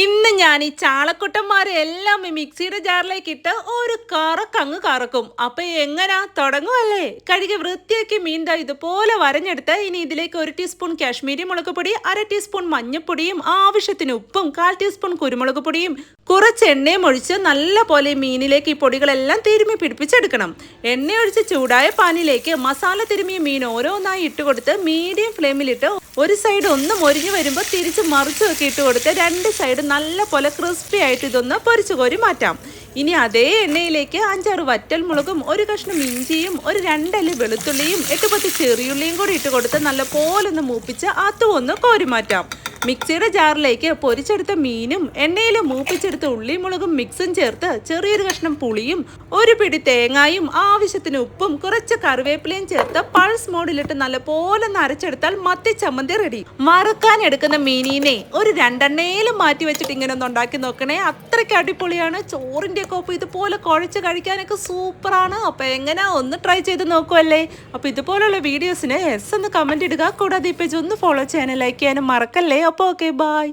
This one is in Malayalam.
ഇന്ന് ഞാൻ ഈ ചാളക്കുട്ടന്മാരെ എല്ലാം ഈ മിക്സിയുടെ ജാറിലേക്ക് ഇട്ട് ഒരു കറക്കങ്ങ് കറക്കും. അപ്പൊ എങ്ങനാ തുടങ്ങുമല്ലേ? കഴുകി വൃത്തിയാക്കി മീൻ ഇതുപോലെ വരഞ്ഞെടുത്ത് ഇനി ഇതിലേക്ക് 1 ടീസ്പൂൺ കാശ്മീരി മുളക് പൊടി, 1/2 ടീസ്പൂൺ മഞ്ഞൾപ്പൊടിയും, ആവശ്യത്തിന് ഉപ്പും, 1/4 ടീസ്പൂൺ കുരുമുളക് പൊടിയും, കുറച്ച് എണ്ണയും ഒഴിച്ച് നല്ല പോലെ മീനിലേക്ക് ഈ പൊടികളെല്ലാം തിരുമ്മി പിടിപ്പിച്ചെടുക്കണം. എണ്ണ ഒഴിച്ച് ചൂടായ പാനിലേക്ക് മസാല തിരുമ്മിയ മീൻ ഓരോന്നായി ഇട്ടുകൊടുത്ത് മീഡിയം ഫ്ലെയിമിലിട്ട് ഒരു സൈഡ് ഒന്ന് മൊരിഞ്ഞു വരുമ്പോൾ തിരിച്ച് മറിച്ച് ഒക്കെ ഇട്ട് കൊടുത്ത് 2 സൈഡ് നല്ല പോലെ ക്രിസ്പി ആയിട്ട് ഇതൊന്ന് പൊരിച്ചു കോരി മാറ്റാം. ഇനി അതേ എണ്ണയിലേക്ക് 5-6 വറ്റൽ മുളകും, ഒരു കഷ്ണം ഇഞ്ചിയും, ഒരു 2 അല്ലി വെളുത്തുള്ളിയും, 8-10 ചെറിയുള്ളിയും കൂടി ഇട്ട് കൊടുത്ത് നല്ല പോലെ ഒന്ന് മൂപ്പിച്ച് അതും ഒന്ന് കോരി മാറ്റാം. മിക്സിയുടെ ജാറിലേക്ക് പൊരിച്ചെടുത്ത മീനും എണ്ണയിൽ മൂപ്പിച്ചെടുത്ത ഉള്ളിയും മുളകും മിക്സും ചേർത്ത് ചെറിയൊരു കഷ്ണം പുളിയും, ഒരു പിടി തേങ്ങായും, ആവശ്യത്തിന് ഉപ്പും, കുറച്ച് കറിവേപ്പിലയും ചേർത്ത് പൾസ് മോഡിലിട്ട് നല്ല പോലെ അരച്ചെടുത്താൽ മത്തി ചമ്മന്തി റെഡി. മറക്കാൻ എടുക്കുന്ന മീനിനെ ഒരു 2 എണ്ണയിലും മാറ്റി വെച്ചിട്ട് ഇങ്ങനെ ഒന്ന് ഉണ്ടാക്കി നോക്കണേ. അത്രയ്ക്ക് അടിപൊളിയാണ്. ചോറിൻ്റെ ഒപ്പം ഇതുപോലെ കുഴച്ച് കഴിക്കാനൊക്കെ സൂപ്പറാണ്. അപ്പോൾ എങ്ങനെ ഒന്ന് ട്രൈ ചെയ്ത് നോക്കുമല്ലേ? അപ്പോൾ ഇതുപോലുള്ള വീഡിയോസിന് എസ് എന്ന് കമൻറ്റ് ഇടുക. കൂടാതെ ഈ പേജ് ഒന്ന് ഫോളോ ചെയ്യാനും ലൈക്ക് ചെയ്യാനും മറക്കല്ലേ. അപ്പോൾ ഓക്കെ, ബൈ.